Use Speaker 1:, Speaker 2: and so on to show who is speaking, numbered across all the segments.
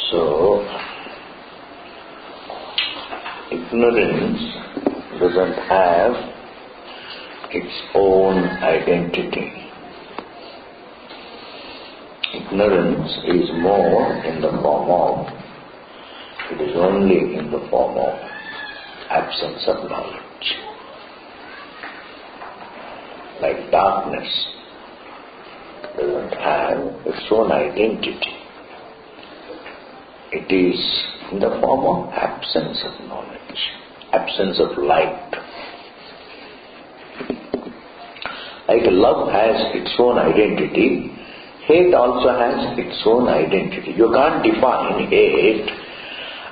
Speaker 1: So, ignorance doesn't have its own identity. Ignorance is more in the form of, it is only in the form of absence of knowledge. Like darkness doesn't have its own identity. It is in the form of absence of knowledge, absence of light. Like love has its own identity, hate also has its own identity. You can't define hate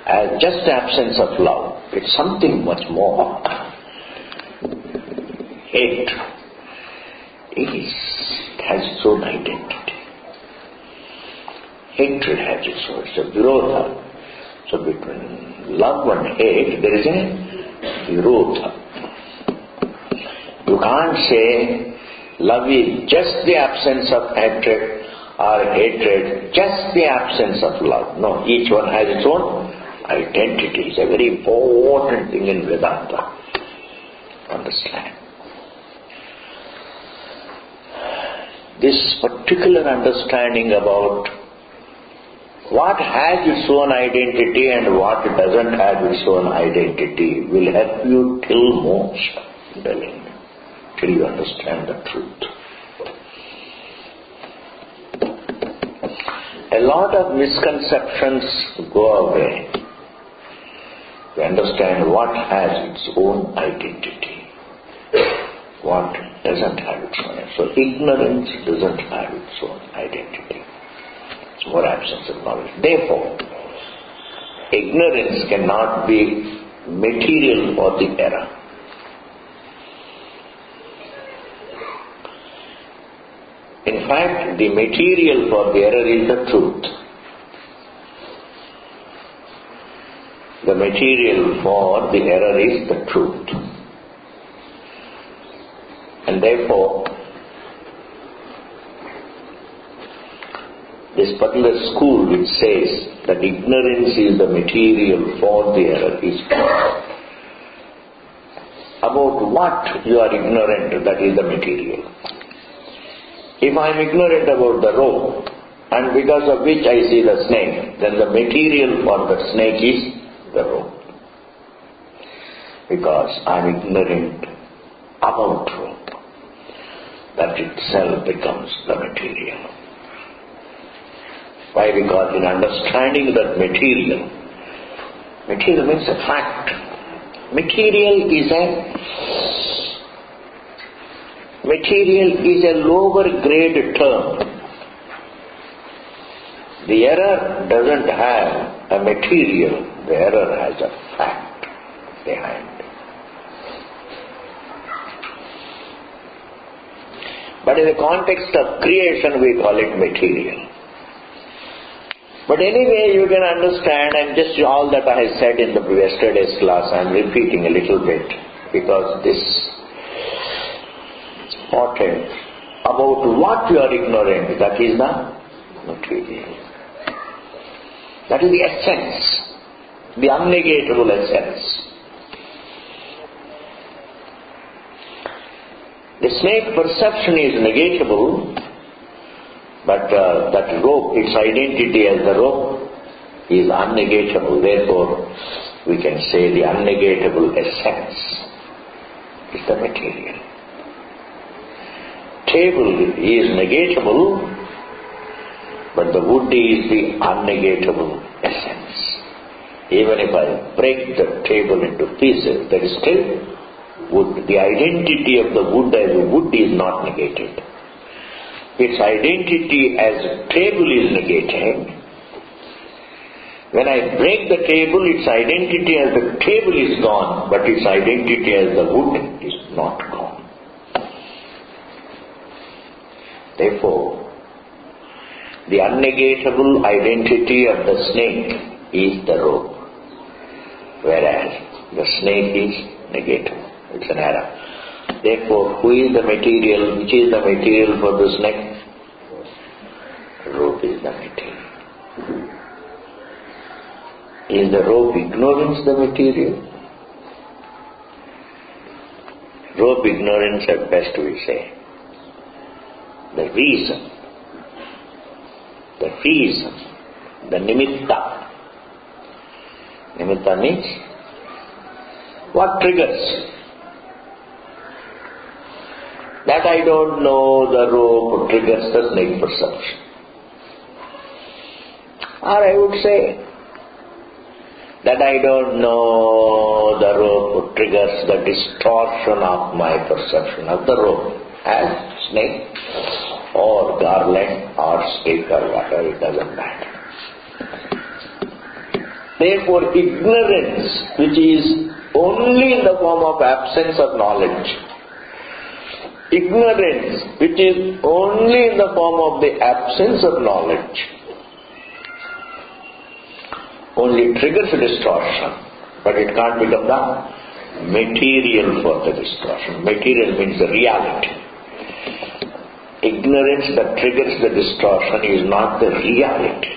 Speaker 1: as just absence of love. It's something much more. Hate has its own identity. Hatred has its own, it's a virodha. So between love and hate, there is a virodha. You can't say love is just the absence of hatred or hatred just the absence of love. No, each one has its own identity. It's a very important thing in Vedanta. Understand. This particular understanding about what has its own identity and what doesn't have its own identity will help you till moksha, till you understand the truth. A lot of misconceptions go away. You understand what has its own identity, what doesn't have its own. So ignorance doesn't have its own identity. It's more absence of knowledge. Therefore, ignorance cannot be material for the error. In fact, the material for the error is the truth. The material for the error is the truth. And therefore, this particular school which says that ignorance is the material for the error is false. About what you are ignorant, that is the material. If I am ignorant about the rope, and because of which I see the snake, then the material for the snake is the rope. Because I am ignorant about rope, that itself becomes the material. Why? Because in understanding that material means a fact. Material is a lower grade term. The error doesn't have a material, the error has a fact behind. But in the context of creation we call it material. But anyway, you can understand, and just all that I said in the yesterday's class, I am repeating a little bit, because this important about what you are ignorant, that is the material. That is the essence, the unnegatable essence. The snake perception is negatable, but that rope, its identity as the rope, is unnegatable. Therefore, we can say the unnegatable essence is the material. Table is negatable, but the wood is the unnegatable essence. Even if I break the table into pieces, there is still wood. The identity of the wood as a wood is not negated. Its identity as a table is negated. When I break the table, its identity as the table is gone, but its identity as the wood is not gone. Therefore, the unnegatable identity of the snake is the rope, whereas the snake is negatable. It's an error. Therefore, who is the material? Which is the material for the snake? Rope is the material. Is the rope ignorance the material? Rope ignorance at best we say. The reason, the nimitta. Nimitta means what triggers? That I don't know the rope triggers the snake perception. Or I would say that I don't know the rope triggers the distortion of my perception of the rope as snake or garland or stick or whatever, it doesn't matter. Therefore, ignorance, which is only in the form of absence of knowledge, ignorance, which is only in the form of the absence of knowledge, only triggers a distortion, but it can't become the material for the distortion. Material means the reality. Ignorance that triggers the distortion is not the reality.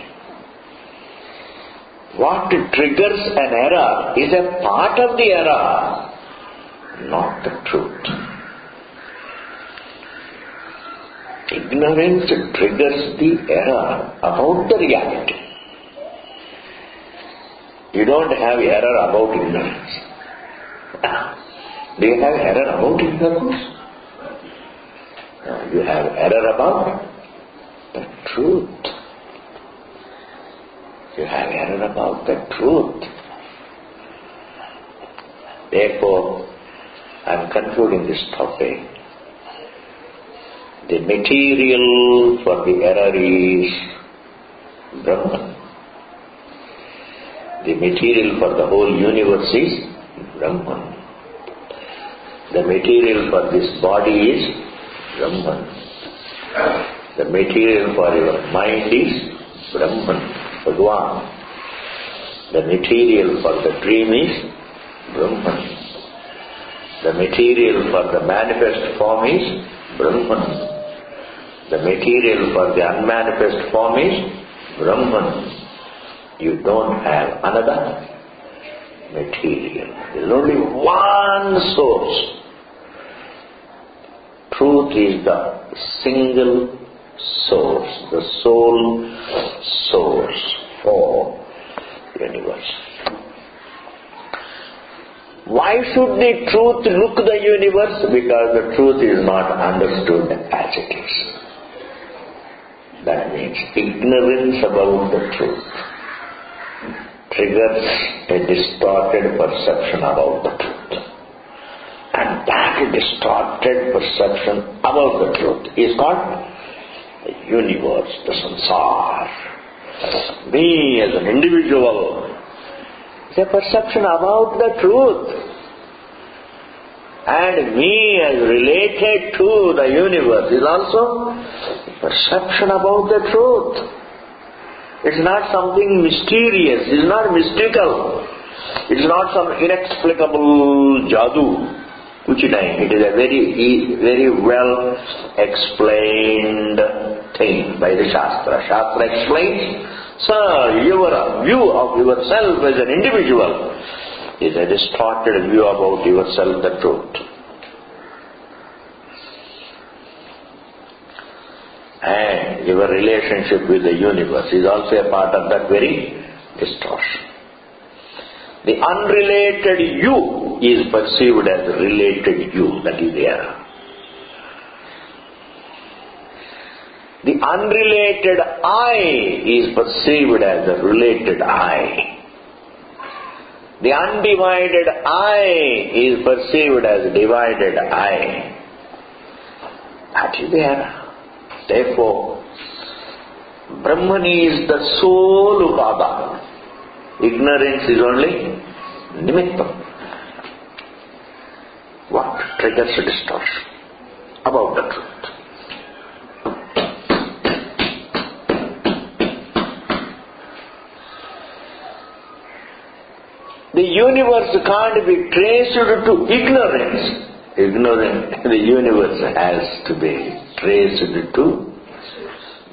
Speaker 1: What triggers an error is a part of the error, not the truth. Ignorance triggers the error about the reality. You don't have error about ignorance. Do you have error about ignorance? No, you have error about the truth. You have error about the truth. Therefore, I am concluding this topic. The material for the error is Brahman. The material for the whole universe is Brahman. The material for this body is Brahman. The material for your mind is Brahman, Bhagavan. The material for the dream is Brahman. The material for the manifest form is Brahman. The material for the unmanifest form is Brahman. You don't have another material. There is only one source. Truth is the single source, the sole source for the universe. Why should the truth look the universe? Because the truth is not understood as it is. That means ignorance about the truth triggers a distorted perception about the truth. And that distorted perception about the truth is called the universe, the samsara. Me as an individual is a perception about the truth. And me as related to the universe is also a perception about the truth. It's not something mysterious, it's not mystical, it's not some inexplicable jadoo. Uchitai. It is a very well explained thing by the Shastra. Shastra explains, sir, your view of yourself as an individual is a distorted view about yourself, the truth. And your relationship with the universe is also a part of that very distortion. The unrelated you is perceived as related you, that is the error. The unrelated I is perceived as a related I. The undivided I is perceived as divided I. That is the error. Therefore, Brahman is the sole upada. Ignorance is only nimittam. What triggers a distortion about the truth? The universe can't be traced to ignorance. The universe has to be traced to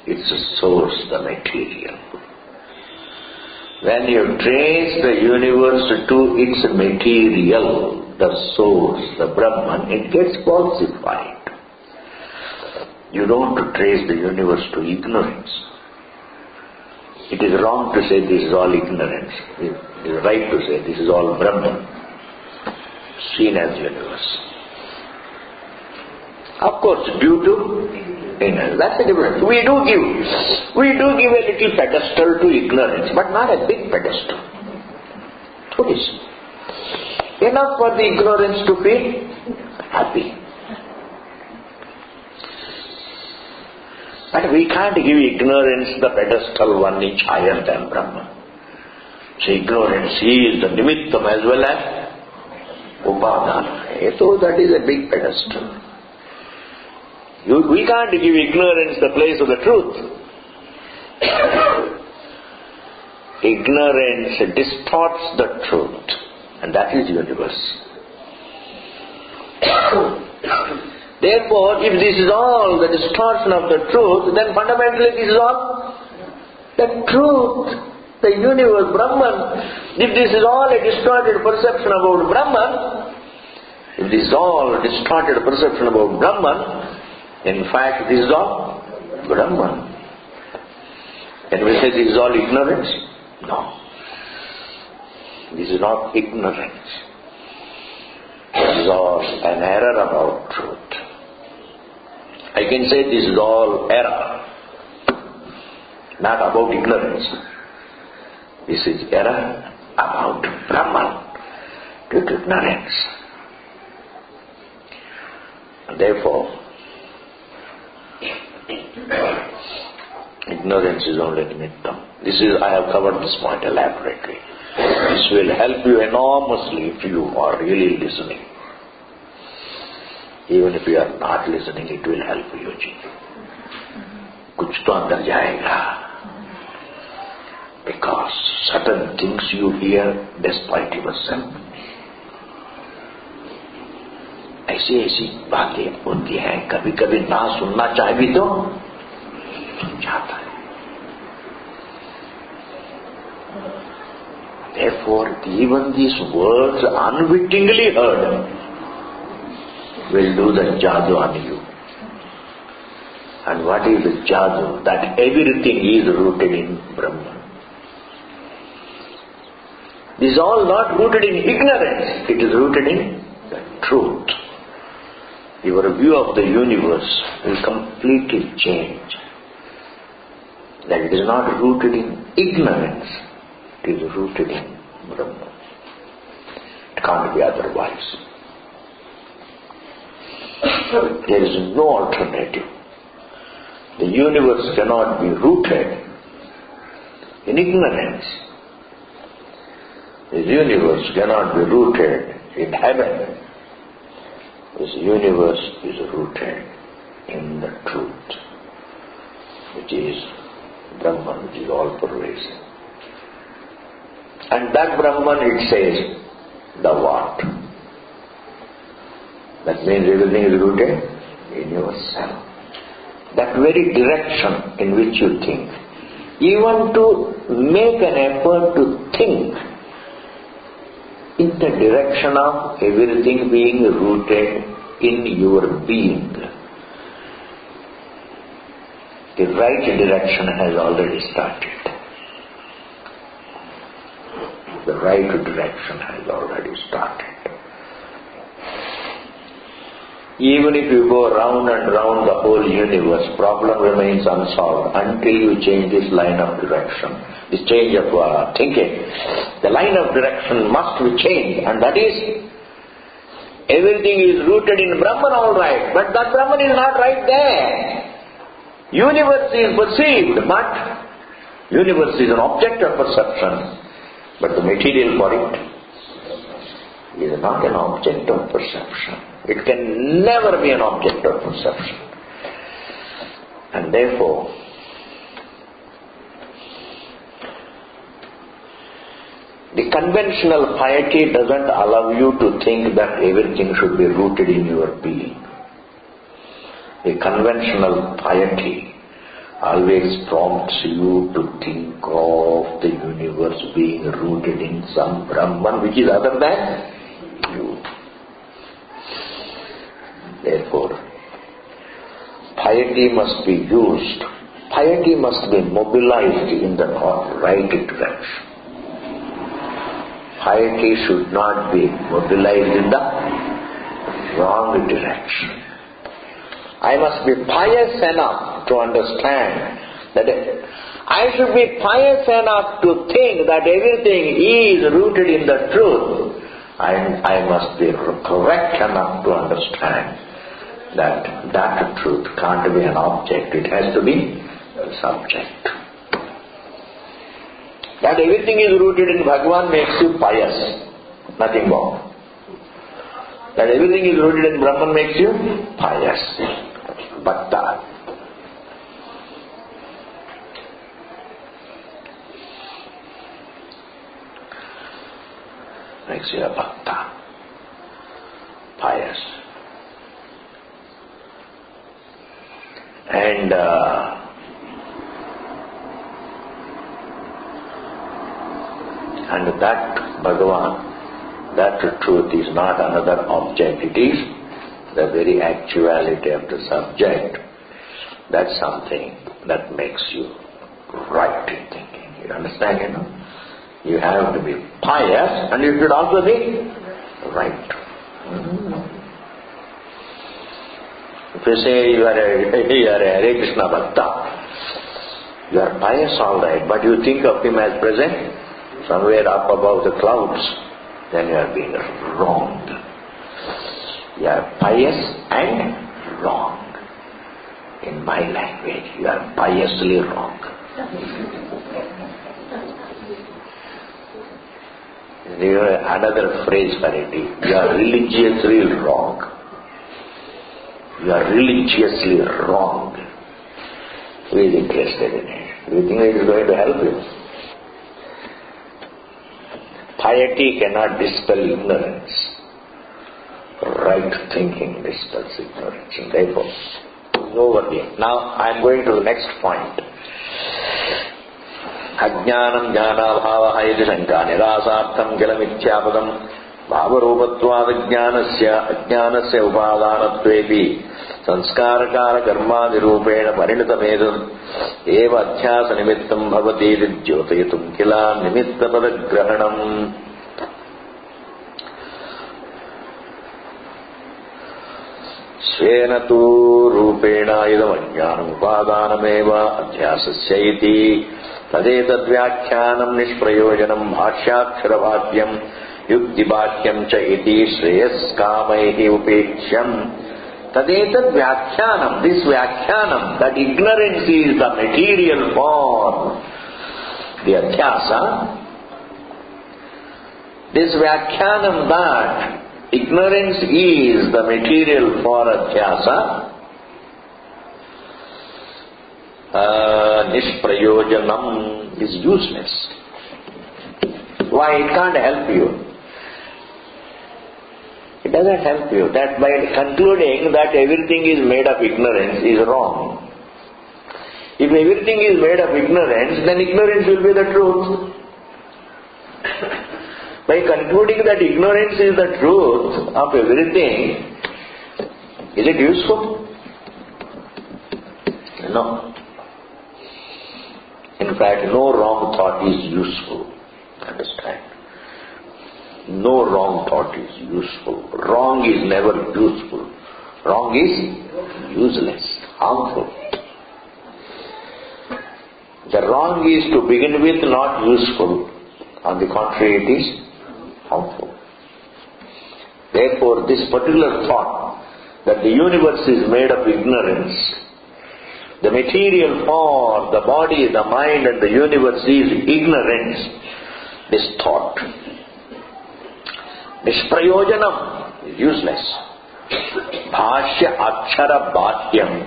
Speaker 1: its source, the material. When you trace the universe to its material, the source, the Brahman, it gets falsified. You don't trace the universe to ignorance. It is wrong to say this is all ignorance. It is right to say this is all Brahman, seen as universe. Of course, due to ignorance. That's the difference. We do give a little pedestal to ignorance, but not a big pedestal. Foolish. Enough for the ignorance to feel happy. But we can't give ignorance the pedestal 1 inch higher than Brahman. So ignorance is the nimittam as well as upadana. So that is a big pedestal. We can't give ignorance the place of the truth. Ignorance distorts the truth, and that is universe. Therefore, if this is all the distortion of the truth, then fundamentally this is all the truth, the universe, Brahman. If this is all a distorted perception about Brahman, if this is all a distorted perception about Brahman, in fact, this is all Brahman. Can we say this is all ignorance? No. This is not ignorance. This is all an error about truth. I can say this is all error, not about ignorance. This is error about Brahman due to ignorance. And therefore, ignorance is only nimittam. I have covered this point elaborately. This will help you enormously if you are really listening. Even if you are not listening, it will help you. Kuch to andar jayega. Because certain things you hear despite yourself. ऐसी बातें होती हैं, कभी कभी ना सुनना चाहे भी तो सुन जाता है. Therefore, even these words unwittingly heard will do the jadoo on you. And what is the jadoo? That everything is rooted in Brahman. This is all not rooted in ignorance, it is rooted in the truth. Your view of the universe will completely change. That it is not rooted in ignorance, it is rooted in Brahman. It can't be otherwise. There is no alternative. The universe cannot be rooted in ignorance. The universe cannot be rooted in heaven. This universe is rooted in the truth, which is Brahman, which is all pervasive. And that Brahman, it says, the what? That means everything is rooted in yourself. That very direction in which you think, even to make an effort to think in the direction of everything being rooted in your being. The right direction has already started. The right direction has already started. Even if you go round and round the whole universe, problem remains unsolved until you change this line of direction, this change of thinking. The line of direction must be changed, and that is, everything is rooted in Brahman, all right, but that Brahman is not right there. Universe is perceived, but universe is an object of perception, but the material for it is not an object of perception. It can never be an object of perception. And therefore, the conventional piety doesn't allow you to think that everything should be rooted in your being. The conventional piety always prompts you to think of the universe being rooted in some Brahman which is other than you. Therefore, piety must be used. Piety must be mobilized in the right direction. Piety should not be mobilized in the wrong direction. I must be pious enough to understand that I should be pious enough to think that everything is rooted in the truth. I must be correct enough to understand that truth can't be an object, it has to be a subject. That everything is rooted in Bhagavan makes you pious, nothing more. That everything is rooted in Brahman makes you pious, bhakta. Makes you a bhakta, pious. And that Bhagavan, that truth is not another object, it is the very actuality of the subject. That's something that makes you right in thinking. You understand, You have to be pious and you should also be right. If you say you are a Hare Krishna Bhakta, you are pious all right, but you think of him as present somewhere up above the clouds, then you are being wrong. You are pious and wrong. In my language, you are piously wrong. There is another phrase for it. You are religiously wrong. You are religiously wrong. Who is interested in it? Do you think it is going to help you? Piety cannot dispel ignorance. Right thinking dispels ignorance. And therefore, over there. Now I am going to the next point. Ajnanam jnanabhavaha yadi shanka nirasartham kilamityāpadam bhavarupatvāda ajnanasya upadānatvēpi sanskārakāra karmādirūpēna parinitametam eva adhyāsa nimittam bhavati jyotayatum kila nimittapada-grahanam. Svena tu rūpēna idam ajnānam upadānameva adhyāsasya iti tadetadvyakhyanam nishprayojanam bhāshyākṣarabhātyam yukti-bhākyam cha iti shreyaskamaihi upekṣyam. Tadetad vyakhyanam, this vyakhyanam, that ignorance is the material for the adhyasa, this vyakhyanam that ignorance is the material for adhyasa, nishprayojanam is useless. Why? It can't help you. It doesn't help you. That by concluding that everything is made of ignorance is wrong. If everything is made of ignorance, then ignorance will be the truth. By concluding that ignorance is the truth of everything, is it useful? No. In fact, no wrong thought is useful. Understand? No wrong thought is useful. Wrong is never useful. Wrong is useless, harmful. The wrong is to begin with not useful. On the contrary, it is harmful. Therefore, this particular thought that the universe is made of ignorance, the material for the body, the mind and the universe is ignorance, this thought, nishprayojanam, is useless. Bhashya akshara bhatyam,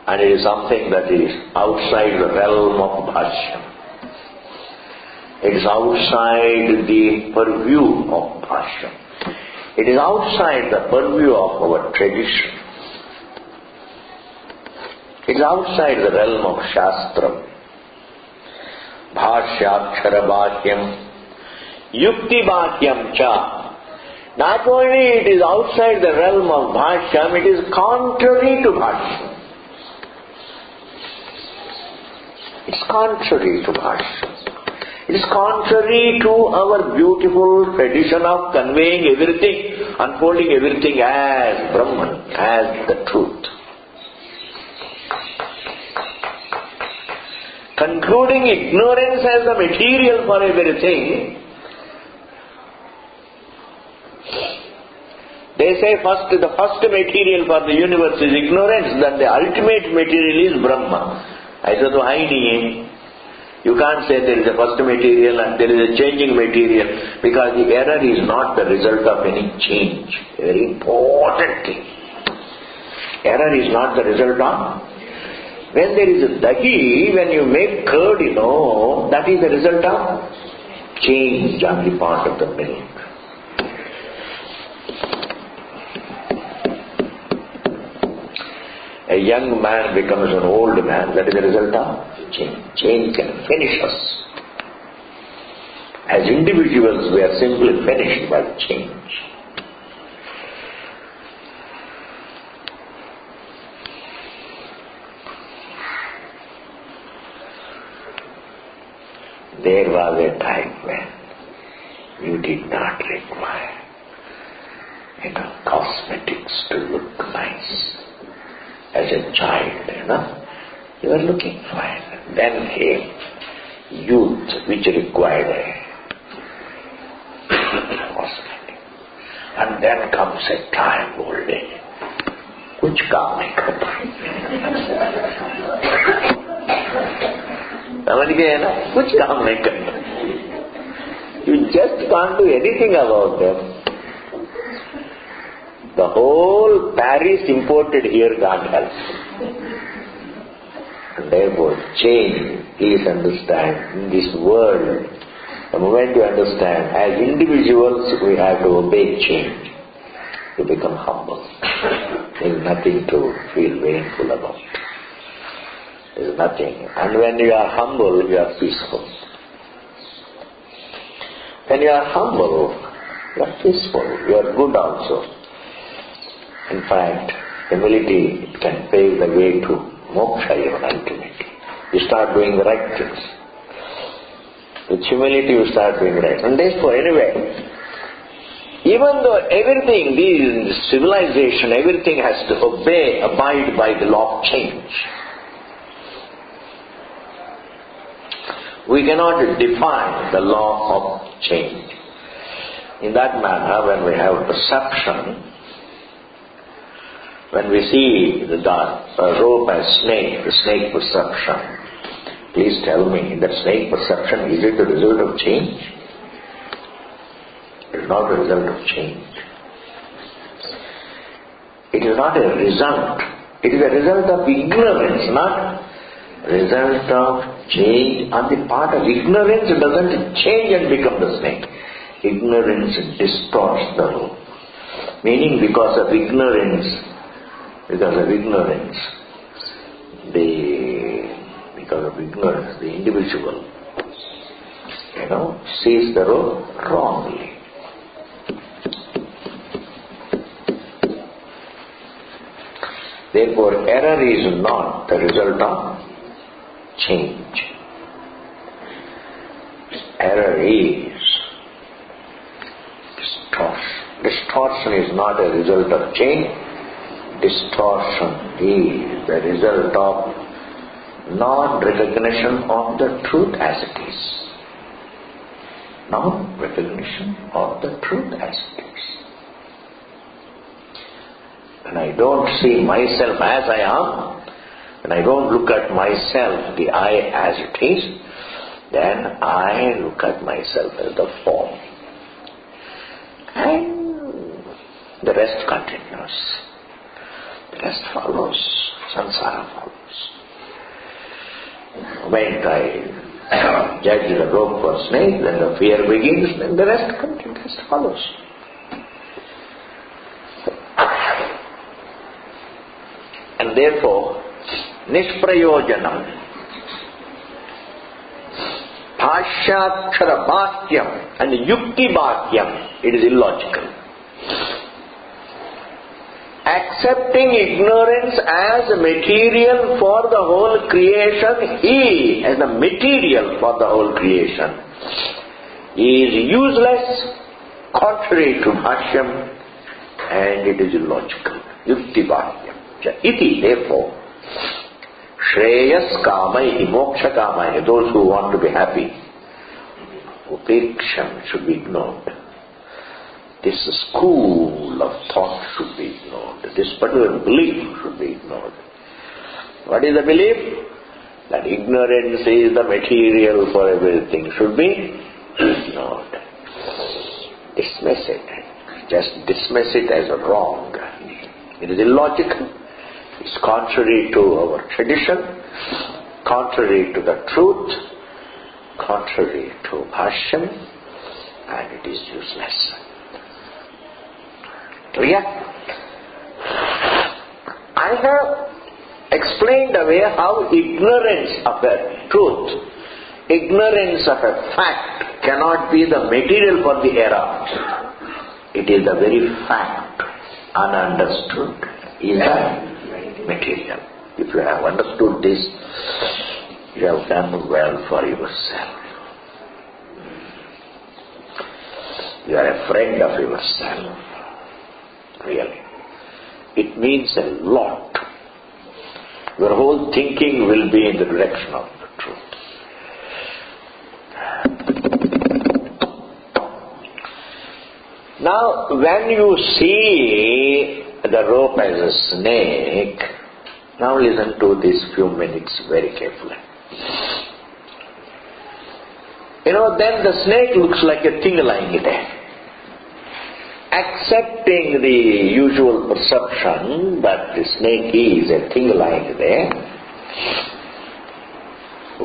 Speaker 1: and it is something that is outside the realm of bhashya. It is outside the purview of bhashya. It is outside the purview of our tradition. It's outside the realm of Shastra. Bhashyakshara Bhakyam Yukti Bhakyam Cha. Not only it is outside the realm of Bhashyam, it is contrary to Bhashyam. It's contrary to Bhashyam. It is contrary to our beautiful tradition of conveying everything, unfolding everything as Brahman, as the truth. Concluding ignorance as the material for everything, they say the first material for the universe is ignorance, then the ultimate material is Brahma. ऐसा तो है ही नहीं है. You can't say there is a first material and there is a changing material, because the error is not the result of any change. Very important thing. Error is not the result of. When there is a dahi, when you make curd, that is the result of change on the part of the milk. A young man becomes an old man, that is the result of change. Change can finish us. As individuals, we are simply finished by change. There was a time when you did not require, cosmetics to look nice. As a child, you were looking fine. Then came youth, which required a cosmetic. And then comes a time, old age. Kuch kaam nahi karta. समझ गए ना? कुछ काम नहीं करना. You just can't do anything about them. The whole Paris imported here can't help. And therefore, change, please understand, in this world, the moment you understand, as individuals we have to obey change, to become humble. There is nothing to feel painful about. There is nothing. And when you are humble, you are peaceful. When you are humble, you are peaceful, you are good also. In fact, humility can pave the way to moksha even ultimately. You start doing the right things. With humility you start doing right. And therefore, anyway, even though everything, this civilization, everything has to abide by the law of change. We cannot define the law of change. In that manner, when we have perception, when we see the rope as snake, the snake perception, please tell me, that snake perception, is it the result of change? It is not the result of change. It is not a result. It is a result of ignorance, not a result of change. On the part of ignorance, it doesn't change and become the snake. Ignorance distorts the rope. Meaning because of ignorance, the individual, sees the rope wrongly. Therefore, error is not the result of change. Error is distortion. Distortion is not a result of change. Distortion is the result of non-recognition of the truth as it is. Non-recognition of the truth as it is. When I don't see myself as I am, when I don't look at myself, the I as it is, then I look at myself as the form. And the rest continues. The rest follows. Samsara follows. When I judge the rope for snake, then the fear begins, then the rest continues, the rest follows. And therefore, Nishprayojanam. Bhashyakshara Bhakyam and Yukti Bhakyam. It is illogical. Accepting ignorance as material for the whole creation as the material for the whole creation is useless, contrary to Bhashyam, and it is illogical. Yukti Bhakyam. Iti, therefore, Shreyas Kamaihi, Moksha Kamaihi, those who want to be happy, Upeksham should be ignored. This school of thought should be ignored. This particular belief should be ignored. What is the belief? That ignorance is the material for everything should be ignored. Dismiss it. Just dismiss it as wrong. It is illogical. It's contrary to our tradition, contrary to the truth, contrary to Bhashyam, and it is useless. Clear? I have explained away how ignorance of a truth, ignorance of a fact cannot be the material for the error. It is the very fact, ununderstood, is the material. If you have understood this, you have done well for yourself. You are a friend of yourself. Really. It means a lot. Your whole thinking will be in the direction of the truth. Now, when you see the rope as a snake, now listen to these few minutes very carefully. Then the snake looks like a thing lying there. Accepting the usual perception that the snake is a thing lying there,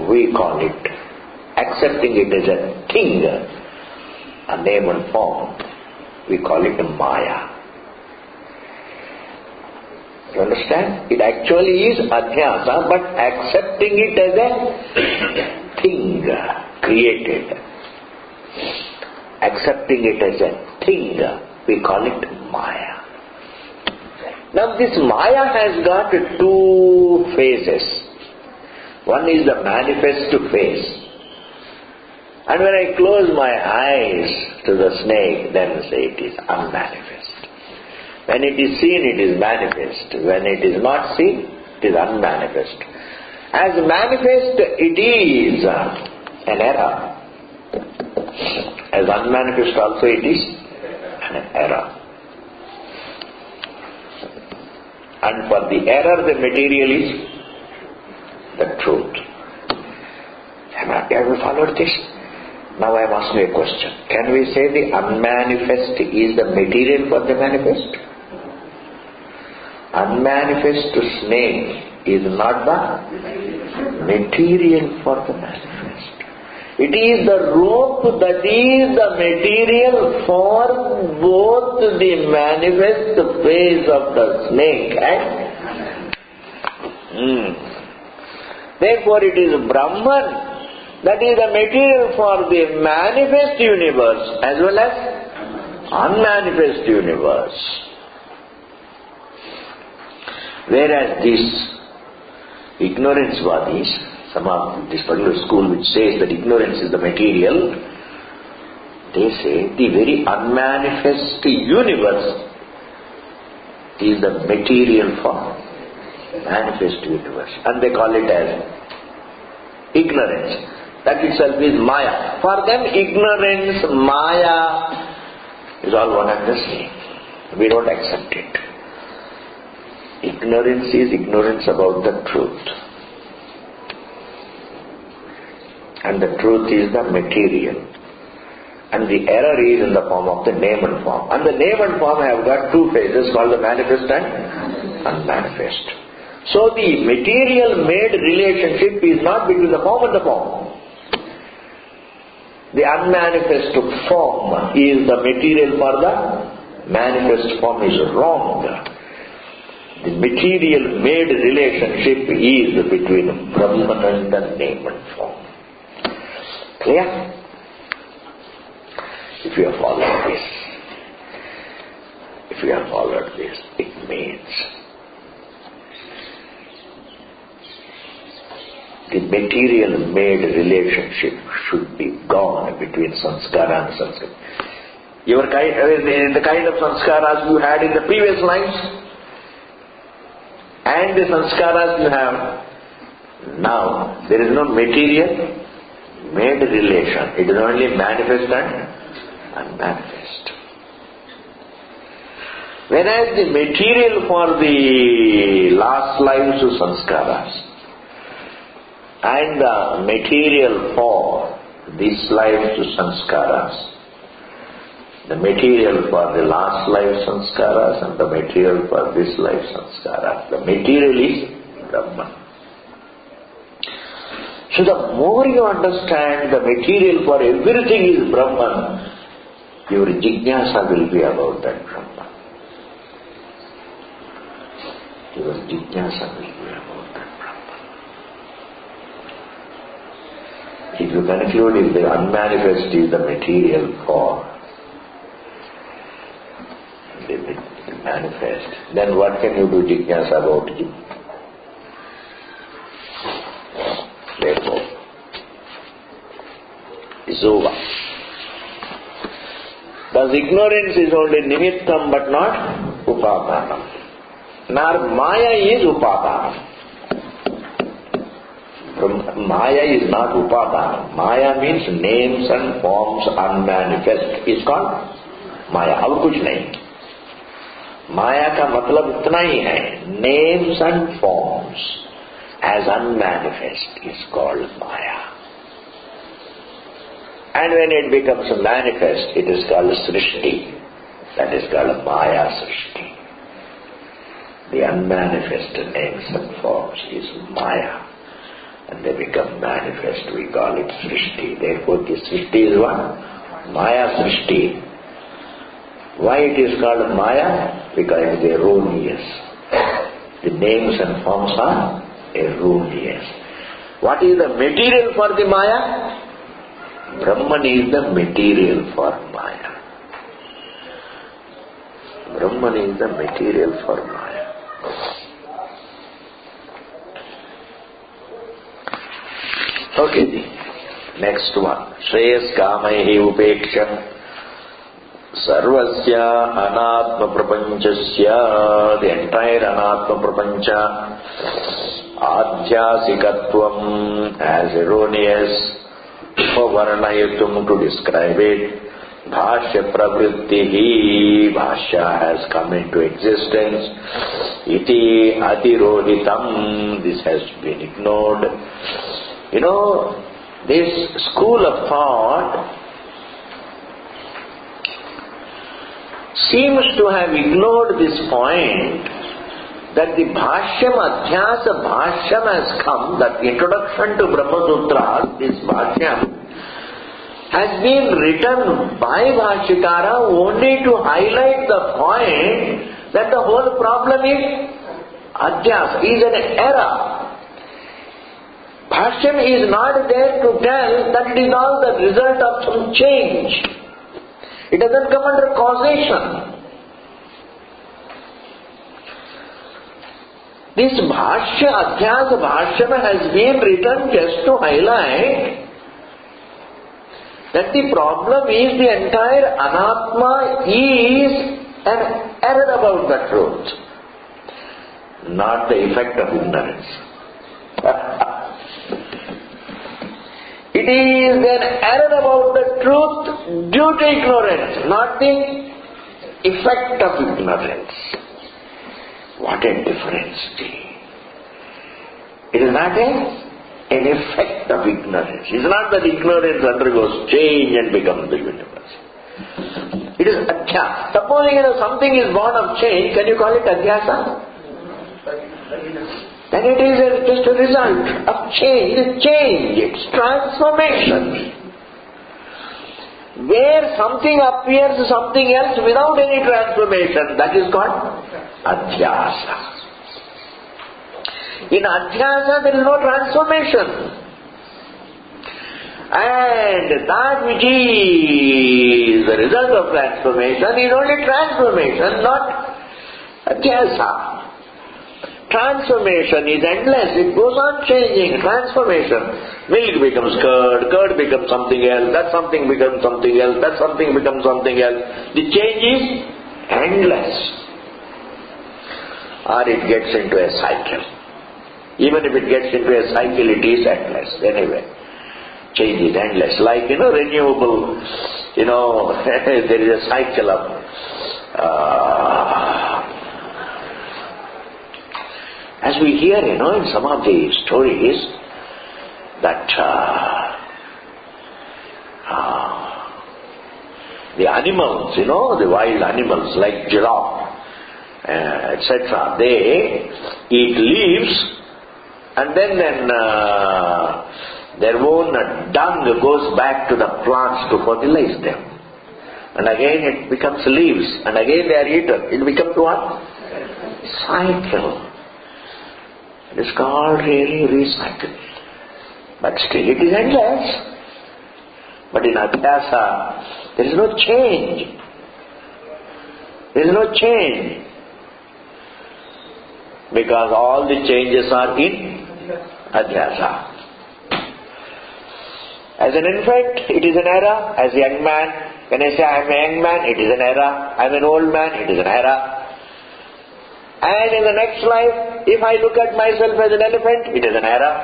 Speaker 1: we call it, accepting it as a thing, a name and form, we call it Maya. You understand? It actually is adhyasa, but accepting it as a thing created. Accepting it as a thing, we call it Maya. Now this Maya has got two phases. One is the manifest phase. And when I close my eyes to the snake, then say it is unmanifest. When it is seen, it is manifest. When it is not seen, it is unmanifest. As manifest, it is an error. As unmanifest also, it is an error. And for the error, the material is the truth. Have you followed this? Now I am asking you a question. Can we say the unmanifest is the material for the manifest? Unmanifest snake is not the material for the manifest. It is the rope that is the material for both the manifest phase of the snake and therefore it is Brahman that is the material for the manifest universe as well as unmanifest universe. Whereas these ignorance-vadis, some of this particular school which says that ignorance is the material, they say the very unmanifest universe is the material for manifest universe. And they call it as ignorance. That itself is Maya. For them, ignorance, Maya is all one and the same. We don't accept it. Ignorance is ignorance about the truth. And the truth is the material. And the error is in the form of the name and form. And the name and form have got two phases called the manifest and unmanifest. So the material made relationship is not between the form and the form. The unmanifest form is the material for the manifest form is wrong. The material made relationship is between Brahman and the name and form. Clear? If you have followed this, it means the material made relationship should be gone between sanskara and sanskara. The kind of sanskaras you had in the previous lives and the sanskaras you have now, there is no material made relation. It is only manifest and unmanifest. Whereas the material for the last lives to sanskaras and the material for this life to sanskaras, the material for the last life sanskaras and the material for this life sanskaras, the material is Brahman. So the more you understand the material for everything is Brahman, your jignasa will be about that Brahman. Your jignasa will be about that Brahman. If you conclude if the unmanifest is the material for the manifest, then what can you do jignasa about it? Therefore, is over. Thus ignorance is only nimittam but not upadanam. Nor Maya is upadana. Maya is not upadana. Maya means names and forms unmanifest. Is called Maya. और कुछ नहीं. Maya का मतलब इतना ही है. Names and forms as unmanifest is called Maya. And when it becomes manifest, it is called Srishti. That is called Maya Srishti. The unmanifest names and forms is Maya, and they become manifest. We call it Srishti. Therefore, the Srishti is what? Maya Srishti. Why it is called Maya? Because it is erroneous. The names and forms are erroneous. What is the material for the Maya? Brahman is the material for Maya. Brahman is the material for Maya. Okay, next one. Shreyas kamaihi upeksha sarvasya anatma prapanchasya, the entire anatma prapancha, adhyasikatvam as erroneous, upavarnayatum to describe it, bhashya pravrittihi, bhashya has come into existence, iti atirodhitam, this has been ignored. You know, this school of thought seems to have ignored this point that the bhashyam, adhyasa bhashyam has come, that introduction to Brahma Sutras, this bhashyam, has been written by Bhashyakara only to highlight the point that the whole problem is adhyasa, is an error. Bhashyam is not there to tell that it is all the result of some change. It doesn't come under causation. This Bhashya, Adhyasa Bhashyam has been written just to highlight that the problem is the entire anatma is an error about the truth, not the effect of ignorance. It is an error about the truth due to ignorance, not the effect of ignorance. What a difference! It is not an effect of ignorance. It is not that ignorance undergoes change and becomes the universe. It is adhyasa. Supposing something is born of change, can you call it adhyasa? Then it is just a result of change. It is change, it's transformation. Where something appears something else without any transformation, that is called adhyasa. In adhyasa there is no transformation. And that which is the result of transformation is only transformation, not adhyasa. Transformation is endless, it goes on changing. Transformation. Milk becomes curd, curd becomes something else, that something becomes something else, that something becomes something else. The change is endless. Or it gets into a cycle. Even if it gets into a cycle, it is endless. Anyway, change is endless. Like, renewable, there is a cycle of as we hear, in some of the stories that the animals, the wild animals like giraffe, etc., they eat leaves and then their own dung goes back to the plants to fertilize them. And again it becomes leaves and again they are eaten. It becomes what? Cycle. It is called really recycle. But still it is endless. But in adhyasa, there is no change. There is no change. Because all the changes are in adhyasa. As an infant, it is an error. As a young man, when I say I am a young man, it is an error. I am an old man, it is an error. And in the next life, if I look at myself as an elephant, it is an error.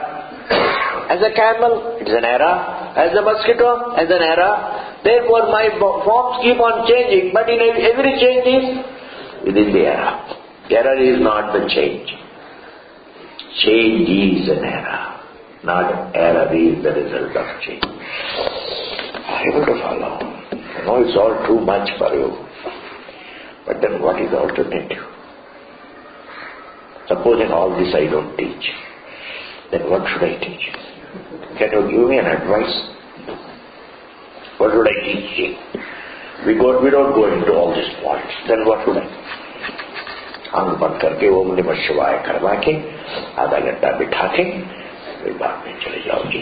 Speaker 1: As a camel, it is an error. As a mosquito, as an error. Therefore my forms keep on changing, but in every change is within the error. Error is not the change. Change is an error. Not error is the result of change. Are you able to follow? I know it's all too much for you. But then what is the alternative? Supposing all this I don't teach, then what should I teach? Can you give me an advice? What should I teach you? We don't go into all these points. Then what should I? आंख बंद करके ओम नमः शिवाय करवा के आधा घंटा बिठा के फिर बाद में चले जाओ जी,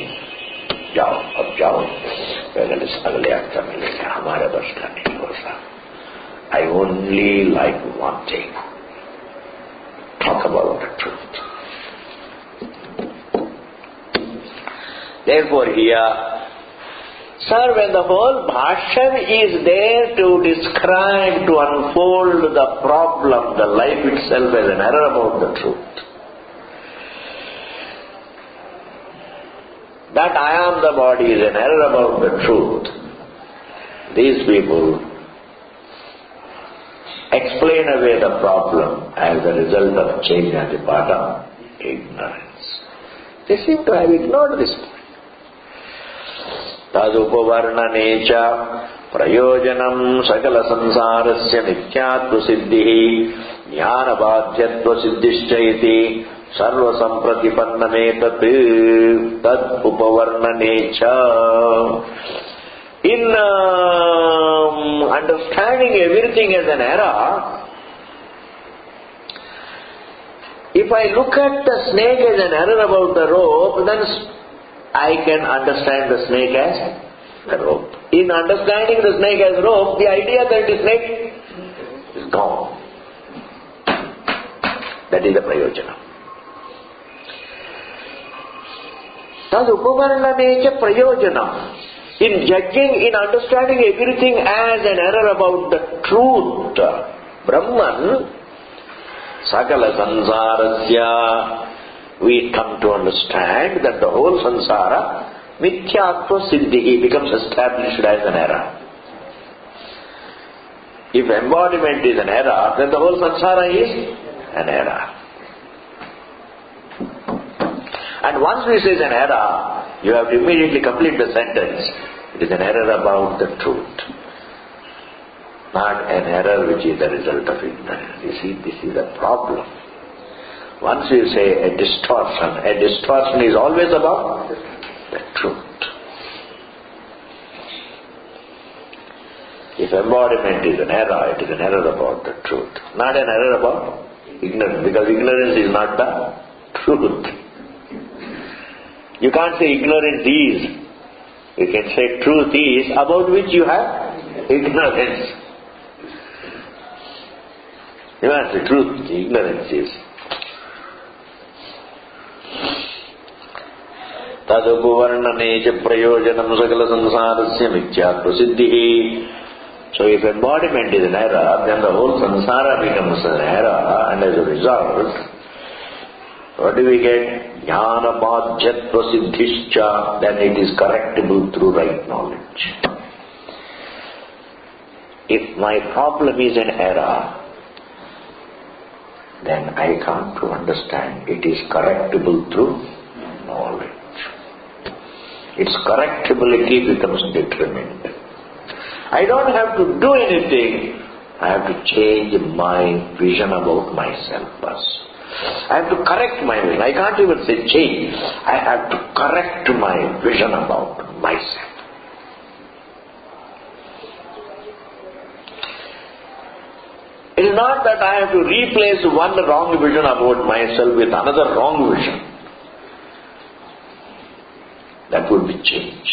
Speaker 1: जाओ अब जाओ, अगले हफ्ता मिलेगा, हमारा बस का नहीं होता. I only like one thing. Talk about the truth. Therefore here, sir, when the whole bhashyam is there to describe, to unfold the problem, the life itself as an error about the truth, that I am the body is an error about the truth, these people explain away the problem as a result of change at the bottom, ignorance. They seem to have ignored this point. Tadupavarnanecha prayojanam sakala sansarasya nithyatva siddhi jnanabadhyatva siddhishchaiti sarva sampratipannametat tad upavarnanecha. In understanding everything as an error, if I look at the snake as an error about the rope, then I can understand the snake as the rope. In understanding the snake as rope, the idea that the snake is gone. That is the prayojana. Tad upavarnanecha prayojana. In judging, in understanding everything as an error about the truth, Brahman, sakala sansarasya, we come to understand that the whole sansara, mithyatva siddhi, becomes established as an error. If embodiment is an error, then the whole sansara is an error. And once we say it's an error, you have to immediately complete the sentence. It is an error about the truth, not an error which is the result of ignorance. You see, this is a problem. Once you say a distortion is always about the truth. If embodiment is an error, it is an error about the truth, not an error about ignorance, because ignorance is not the truth. truth. You can't say ignorance is. You can say truth is about which you have ignorance. You can't say truth, ignorance is. Tadupuvarnane cha prayojanam sakala sansarasya mityatva siddhi. So if embodiment is an error, then the whole samsara becomes an error, and as a result, what do we get? Jnana madhyatva siddhischa, then it is correctable through right knowledge. If my problem is an error, then I come to understand it is correctable through knowledge. Its correctability becomes determined. I don't have to do anything. I have to change my vision about myself first. I have to correct my vision. I can't even say change. I have to correct my vision about myself. It is not that I have to replace one wrong vision about myself with another wrong vision. That would be change.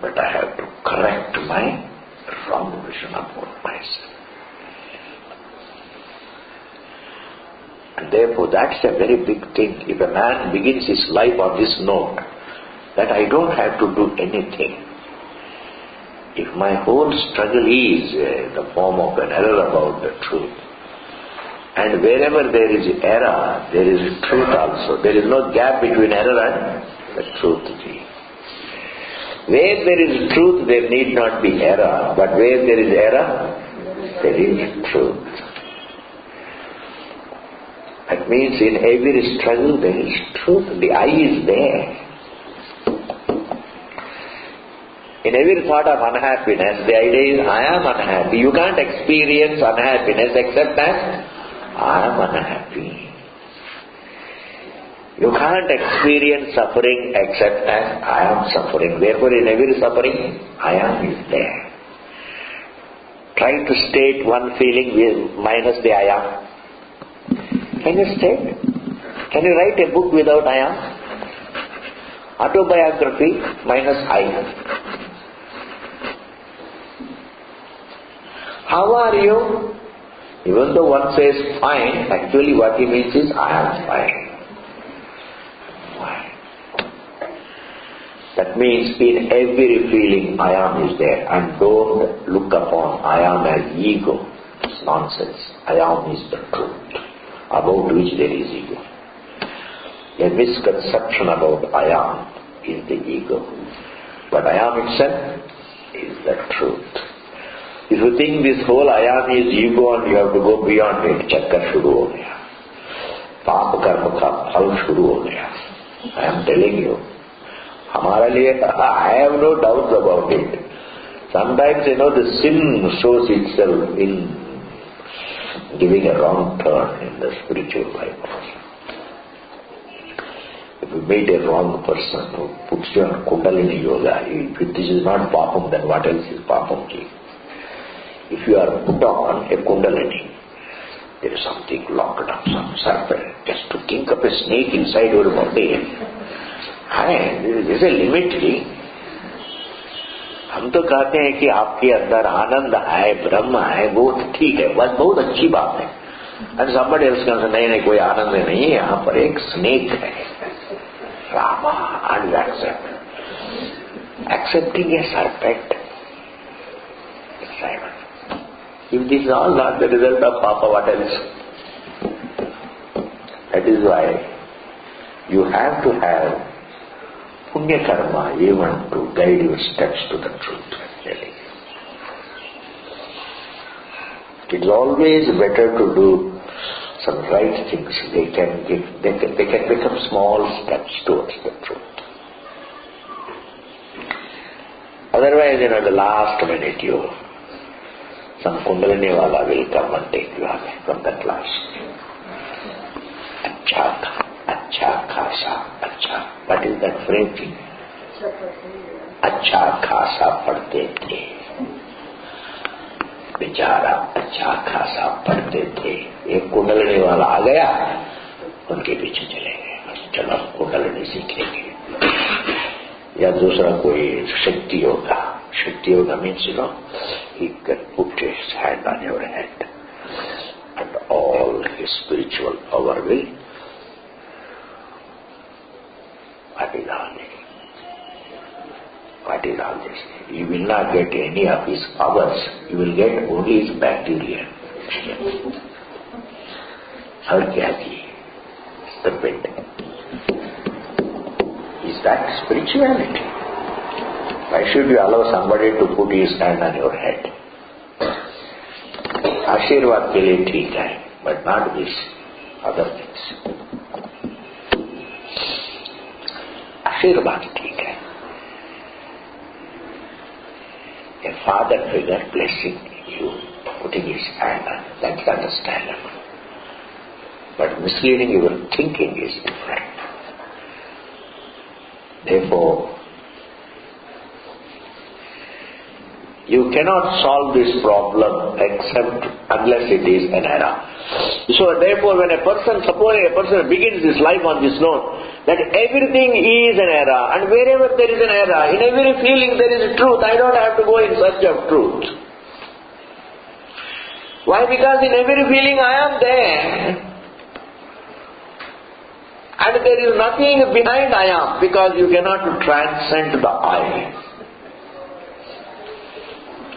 Speaker 1: But I have to correct my wrong vision about myself. And therefore that's a very big thing. If a man begins his life on this note, that I don't have to do anything. If my whole struggle is the form of an error about the truth, and wherever there is error, there is truth also. There is no gap between error and the truth. Where there is truth, there need not be error. But where there is error, there is truth. That means in every struggle there is truth. The I is there. In every thought of unhappiness, the idea is I am unhappy. You can't experience unhappiness except as I am unhappy. You can't experience suffering except as I am suffering. Therefore, in every suffering, I am is there. Try to state one feeling with minus the I am. Can you state? Can you write a book without I am? Autobiography minus I. How are you? Even though one says fine, actually what he means is I am fine. Why? That means in every feeling I am is there, and don't look upon I am as ego. It's nonsense. I am is the truth, about which there is ego. A misconception about I am is the ego. But I am itself is the truth. If you think this whole I am is ego and you have to go beyond it, chakkar shuru ho gaya. Paap karma ka phal shuru ho gaya. I am telling you. Hamara liye, I have no doubts about it. Sometimes, the sin shows itself in giving a wrong turn in the spiritual life. If you meet a wrong person who puts you on Kundalini Yoga, if this is not papam, then what else is papam? If you are put on a Kundalini, there is something locked up, some serpent. Just to think of a snake inside your body, and there is a limit. हम तो कहते हैं कि आपके अंदर आनंद है, ब्रह्म है, बहुत ठीक है, बस बहुत अच्छी बात है. And somebody else can say, नहीं कोई आनंद नहीं है, यहाँ पर एक snake है. Rama, and accepting a serpent. If this is all not the result of Papa, what else? That is why you have to have Punya Karma even to guide your steps to the truth. Really. It is always better to do some right things. They can become small steps towards the truth. Otherwise, the last minute some Kundalini wala will come and take you away from that class. Acha khasa, acha. What is that phrase? Acha khasa padhte the. बेचारा अच्छा खासा पढ़ते थे. एक कुंडलनी वाला आ गया, उनके पीछे चले गए, चलो कुंडलिनी सीख लेंगे, या दूसरा कोई शक्ति yoga. Shakti Yoga means, he can put his hand on your head and all his spiritual power will, what is all this? What is all this? You will not get any of his powers, you will get only his bacteria. और क्या जी? Serpent. Is that spirituality? Why should you allow somebody to put his hand on your head? आशीर्वाद के लिए ठीक है, but not this other things. आशीर्वाद ठीक है. A father figure blessing you, putting his hand on, that's understandable. But misleading your thinking is different. Therefore, you cannot solve this problem except unless it is an error. So therefore, when a person, supposing a person begins his life on this note, that everything is an error, and wherever there is an error, in every feeling there is a truth, I don't have to go in search of truth. Why? Because in every feeling I am there. And there is nothing behind I am, because you cannot transcend the I.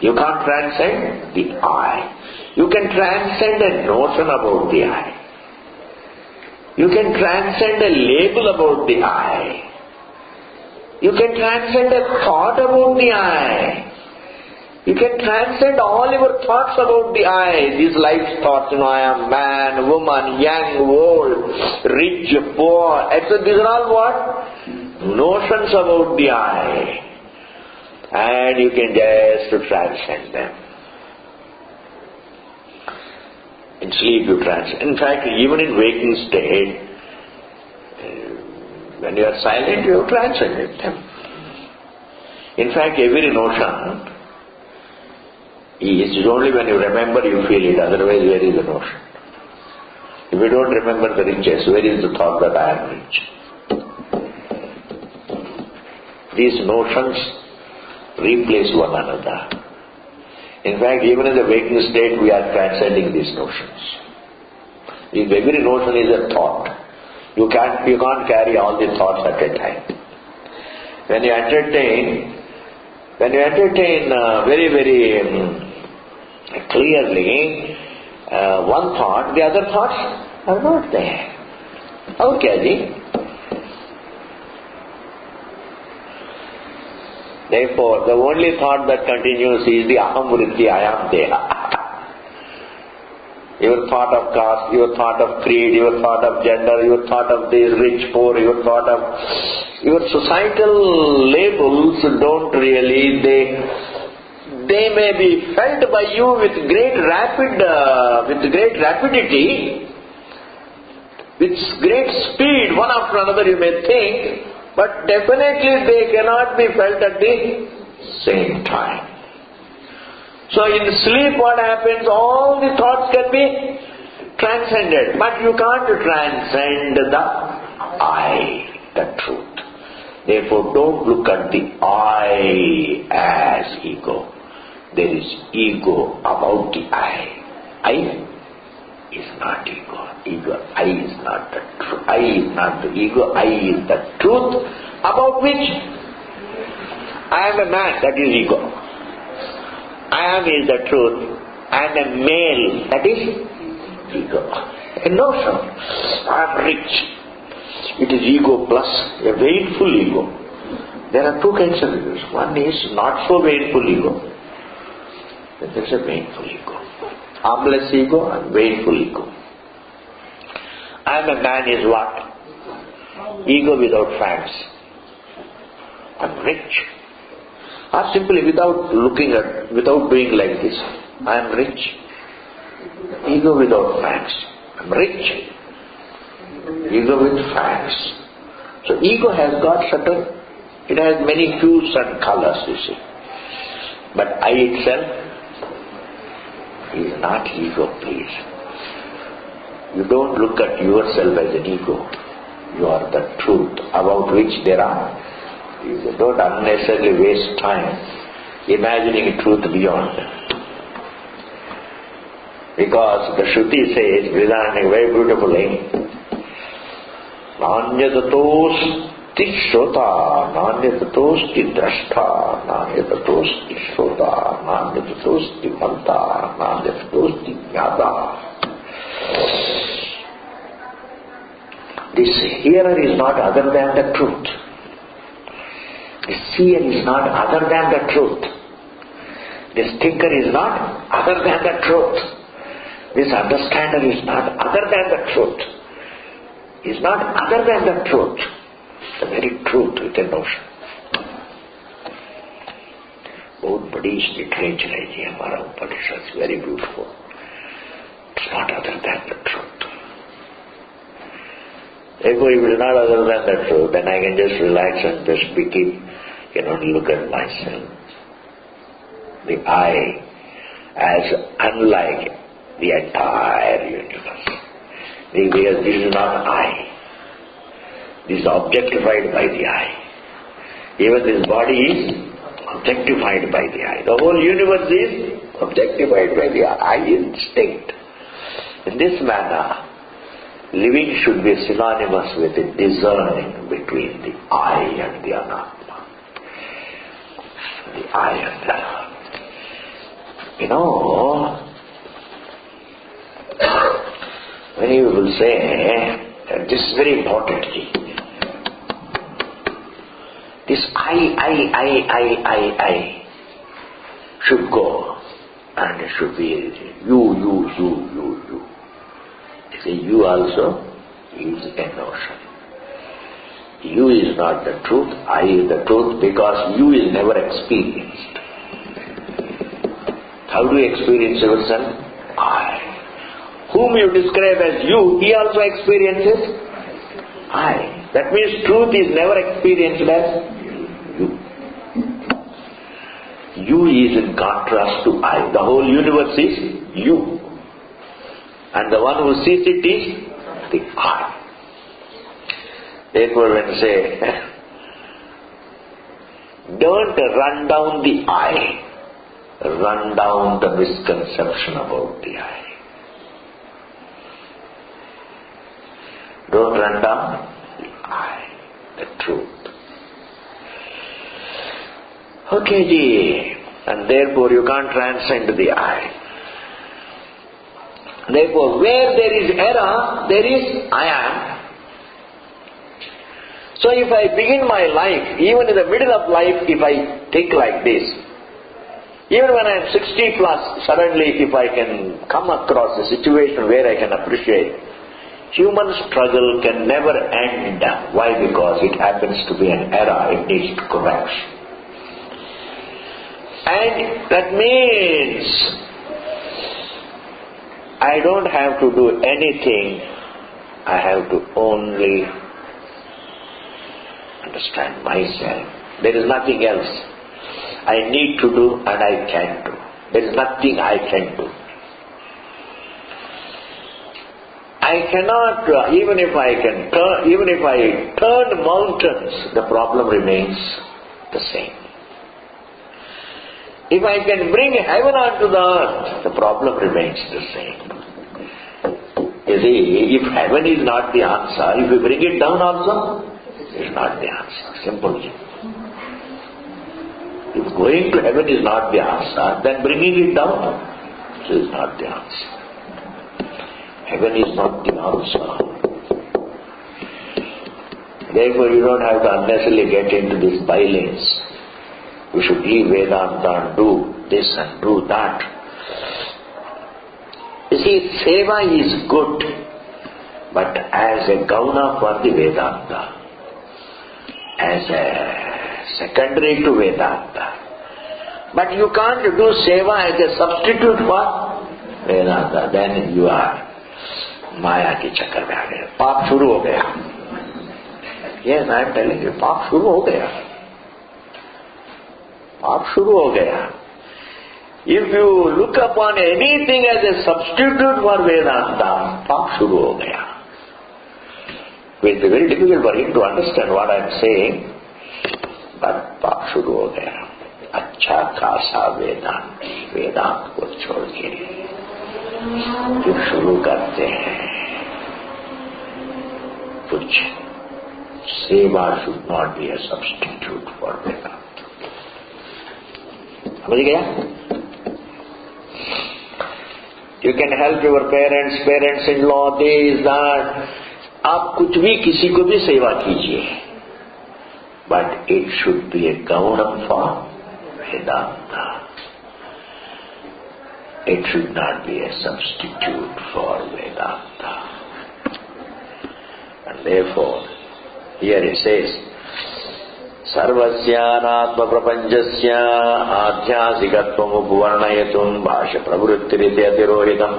Speaker 1: You can't transcend the I. You can transcend a notion about the I. You can transcend a label about the I. You can transcend a thought about the I. You can transcend all your thoughts about the I. These life thoughts, I am man, woman, young, old, rich, poor, etc. These are all what? Notions about the I. And you can just transcend them. In sleep you transcend. In fact, even in waking state, when you are silent, you have transcended them. In fact, every notion is only when you remember you feel it, otherwise where is the notion? If you don't remember the riches, where is the thought that I am rich? These notions replace one another. In fact, even in the waking state, we are transcending these notions. If every notion is a thought, you can't carry all the thoughts at a time. When you entertain very, very clearly one thought, the other thoughts are not there. How can you? Therefore, the only thought that continues is the aham vritti, I am deha. Your thought of caste, your thought of creed, your thought of gender, your thought of the rich, poor, your thought of... Your societal labels don't really, they may be felt by you with great rapidity, with great speed, one after another you may think, but definitely they cannot be felt at the same time. So in sleep what happens? All the thoughts can be transcended, but you can't transcend the I, the truth. Therefore don't look at the I as ego. There is ego about the I. I is not ego. I is not the truth. I is not the ego. I is the truth about which I am a man, that is ego. I am is the truth. I am a male, that is ego. A notion. I am rich. It is ego plus a vainful ego. There are two kinds of egos. One is not so vainful ego. Then there is a vainful ego. Harmless ego and vainful ego. I am a man is what? Ego without fangs. I am rich. Or simply without doing like this. I am rich. Ego without fangs. I am rich. Ego with fangs. So ego has got it has many hues and colors, you see. But I itself is not ego, please. You don't look at yourself as an ego. You are the truth about which there are. You don't unnecessarily waste time imagining truth beyond. Because the Shruti says, Vedantic very beautifully, Nanyatatosti Shrota, Nanyatatosti Drashta, Nanyatatosti Shrota, Nanyatatosti Manta, Nanyatatosti Jnata. This hearer is not other than the truth. This seer is not other than the truth. This thinker is not other than the truth. This understander is not other than the truth. Is not other than the truth. The very truth within notion. बहुत बड़ी literature है ये हमारा उपनिषद, very beautiful. It's not other than the truth. Therefore, if it is not other than the truth, then I can just relax and just can only look at myself. The I as unlike the entire universe. Because this is not I. This is objectified by the I. Even this body is objectified by the I. The whole universe is objectified by the I instinct. In this manner, living should be synonymous with the discerning between the I and the Anatma. The I and the Anatma. You know, many people say that this is very important key. This I should go, and it should be you. They say you also is a notion. You is not the truth, I is the truth, because you is never experienced. How do you experience yourself? I. Whom you describe as you, he also experiences I. That means truth is never experienced as you. You is in contrast to I. The whole universe is you. And the one who sees it is the I. Therefore when you say, don't run down the I, run down the misconception about the I. Don't run down the I, the truth. Okay, ji. And therefore you can't transcend the I. Therefore, where there is error, there is I am. So if I begin my life, even in the middle of life, if I think like this, even when I am 60 plus, suddenly if I can come across a situation where I can appreciate, human struggle can never end. Why? Because it happens to be an error, it needs to correct. And that means I don't have to do anything, I have to only understand myself. There is nothing else I need to do and I can do. There is nothing I can do. I cannot, even if I turn mountains, the problem remains the same. If I can bring heaven onto the earth, the problem remains the same. You see, if heaven is not the answer, if you bring it down also, it is not the answer. Simple. If going to heaven is not the answer, then bringing it down is not the answer. Heaven is not the answer. Therefore, you don't have to unnecessarily get into these by-lanes. We should leave Vedanta and do this and do that. You see, seva is good, but as a gauna for the Vedanta, as a secondary to Vedanta. But you can't do seva as a substitute for Vedanta. Then you are Maya ki chakkar mein aa gaya. Paap shuru ho gaya. Yes, I am telling you, paap shuru ho gaya. पाप शुरू हो गया. If you look upon anything as a substitute for Vedanta, paap shuru ho gaya. It's very difficult for him to understand what I am saying, but paap shuru ho gaya. अच्छा खासा वेदांत को छोड़ के जो शुरू करते हैं कुछ सेवा should not be a substitute for वेदांत. समझ गया? You can help your parents-in-law, this, that. आप कुछ भी किसी को भी सेवा कीजिए, but it should be a gaunam for Vedanta. It should not be a substitute for Vedanta. And therefore, here it says, Sarvasyanatma prapanchasya adhyasikatvam upuvarnayatum bhasha pravrittiriti atirohitam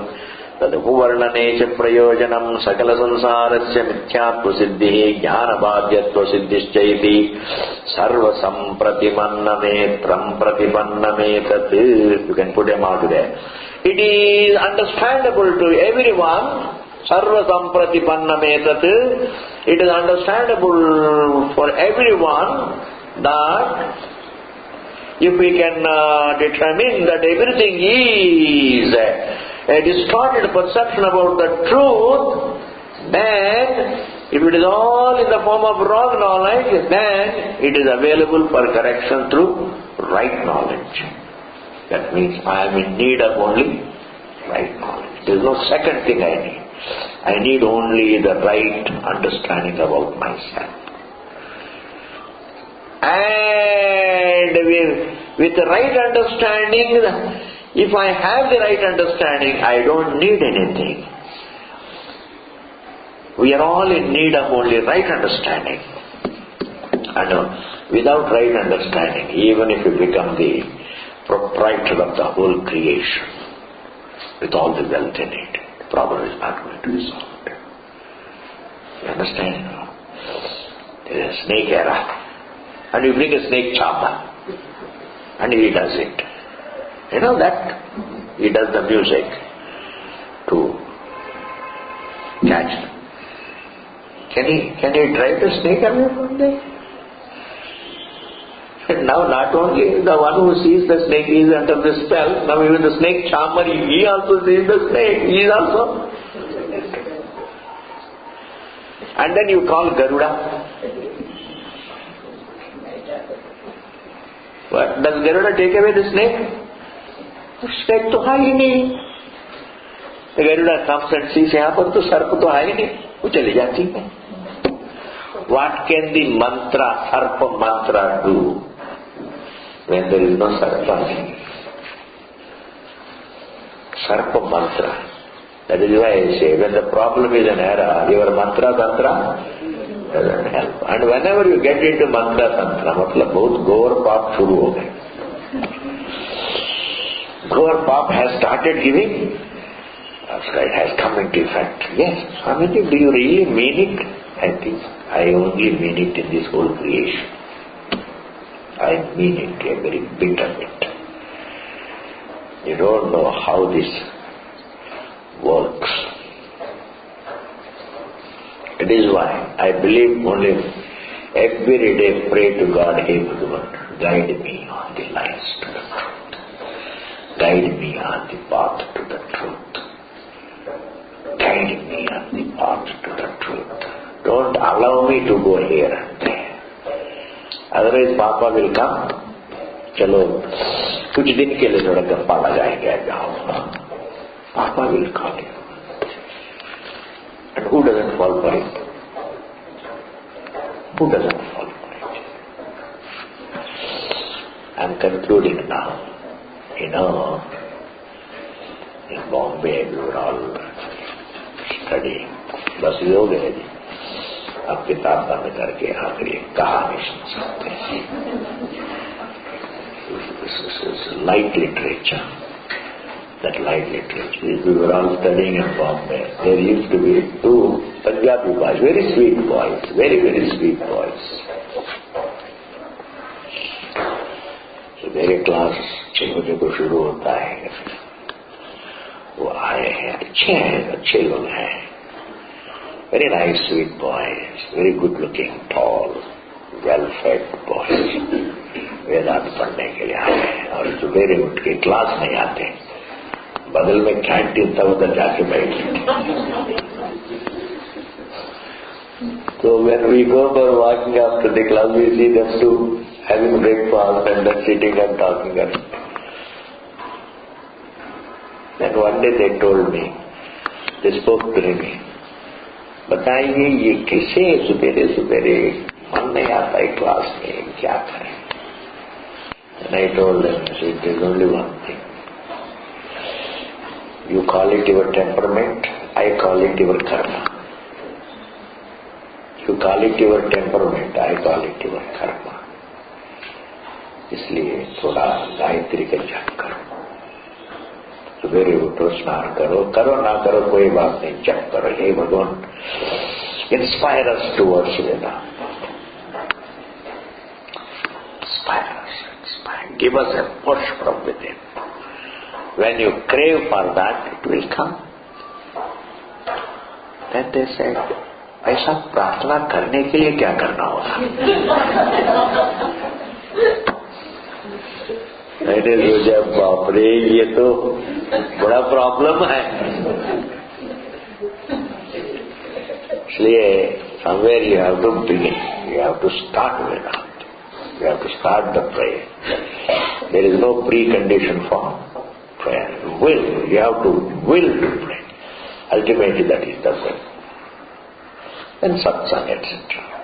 Speaker 1: tadupuvarnanecha prayojanam sakala sansarasya mithyatva siddhi jnanabhadyatva siddhischaiti sarva sampratipannametram pratipannametat. You can put them out there. It is understandable to everyone. Sarva sampratipannametat. It is understandable for everyone that if we can determine that everything is a distorted perception about the truth, then if it is all in the form of wrong knowledge, then it is available for correction through right knowledge. That means I am in need of only right knowledge. There is no second thing I need. I need only the right understanding about myself. And with the right understanding, if I have the right understanding, I don't need anything. We are all in need of only right understanding. And without right understanding, even if you become the proprietor of the whole creation, with all the wealth in it, the problem is not going to be solved. You understand? There is a snake era. And you bring a snake charmer, and he does it. You know that? He does the music to catch them. Can he drive the snake away from there? And now not only the one who sees the snake is under the spell, now even the snake charmer, he also sees the snake. He is also. And then you call Garuda. What? Does Garuda take away the snake? The snake to hai nahi. The Garuda comes and sees, yahan par to sarp to hai nahi. Wo chali jati hai. What can the mantra, sarpa mantra do when there is no sarpa? Sarpa mantra. That is why I say, when the problem is an error, your mantra tantra doesn't help. And whenever you get into mantra tantra, matlab bahut gaur paap shuru ho gaye. Gaur paap has started giving, it has come into effect. Yes, Swamiji, do you really mean it? I think I only mean it in this whole creation. I mean it, a very bit of it. You don't know how this works. It is why I believe only every day pray to God, hey Bhagavan, guide me on the lines to the truth. Guide me on the path to the truth. Guide me on the path to the truth. Don't allow me to go here and there. Otherwise Papa will come. चलो कुछ दिन के लिए थोड़ा गप्पा लगाएंगे जाओ. Papa will call you. And who doesn't fall for it? Who doesn't fall for it? I'm concluding now. You know, in Bombay we were all studying. बस ये हो गए जी. अब किताब बंद करके आखिरी कहानी सुन सकते हैं. This is light literature. That light literature. We were all studying in Bombay. There used to be two Punjabi boys, very sweet boys, very, very sweet boys. So मेरे क्लास 6 बजे को शुरू होता है। वो आए हैं, अच्छे लोग हैं, very nice sweet boys, very good looking, tall, well fed boys, Vedant पढ़ने के लिए आए हैं। और सुबेरे उठ के क्लास नहीं आते, बगल में कैंटीन था, उधर जाके बैठ। So when we go for walking after the class, we see them too having breakfast and then sitting and talking. Then one day they told me, they spoke to me, बताइए ये किसे सुबेरे सुबेरे मन नहीं आता है क्लास में, क्या करें? And I told them, it is only one thing. You call it your temperament, I call it your karma. You call it your temperament, I call it your karma. इसलिए थोड़ा गायत्री का जप करो, सुबेरे उठो, स्नान करो, करो ना करो कोई बात नहीं, जप करो। हे भगवान, inspire us towards Vedanta, give us a push from within. When you crave for that, it will come. Then they said, ऐसा प्रार्थना करने के लिए क्या करना होगा? मैंने सोचा बाप रे, ये तो बड़ा प्रॉब्लम है। इसलिए somewhere you have to begin, you have to start Vedanta, you have to start the prayer. There is no precondition for prayer. Will, you have to will to pray. Ultimately that is the will. And satsang, etc.